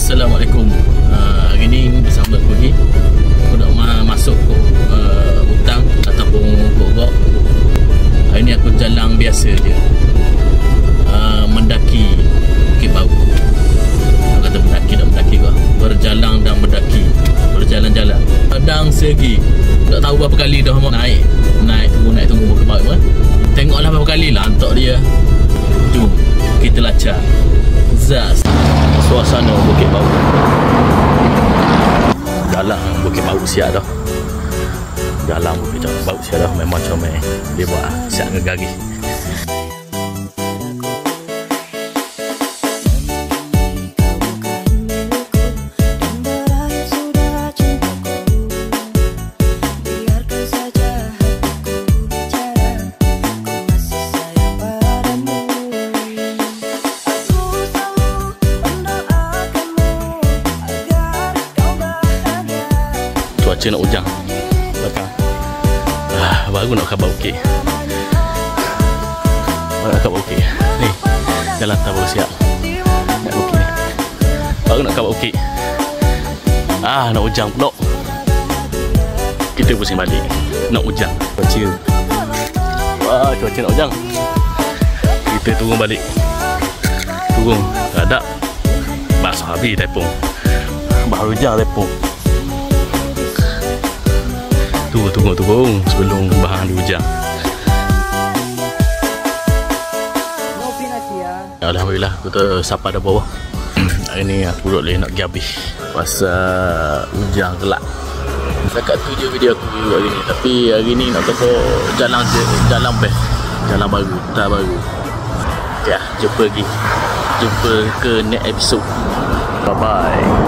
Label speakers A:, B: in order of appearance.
A: Assalamualaikum. Hari ni bersama aku lagi. Aku nak masuk ke hutang ataupun Gogok. Hari ni aku jalan biasa je, mendaki Bukit Bau. Aku kata mendaki dan mendaki kau. Berjalan dan mendaki, berjalan-jalan. Padang segi. Tak tahu berapa kali dah naik tunggu Bukit Bau kan. Tengoklah berapa kali lah antok dia. Jom kita lacak Zaz suasana Bukit Bau. Jalan Bukit Bau siap dah. Jalan Bukit Bau siap dah. Memang comel. Dia buat siap ngegari. Cuaca nak hujan belakang. Baru nak khabar okey. Baru nak khabar okey. Ni jalan tak baru siap nak okey ni. Baru nak khabar okey. Nak hujan pula. Kita pusing balik. Nak hujan. Cuaca. Cuaca nak hujan. Kita turun balik. Turun. Tak ada. Basah habis tepung. Baru hujan tepung. Tunggu sebelum bahan hujan. Alhamdulillah kita sampai dah bawah. Hari ni aku boleh nak pergi habis pasal hujan gelap. Dekat tu je video aku hari ni. Tapi hari ni nak kata jalan best, jalan baru, tak baru. Okay, jumpa lagi. Jumpa ke next episode. Bye bye.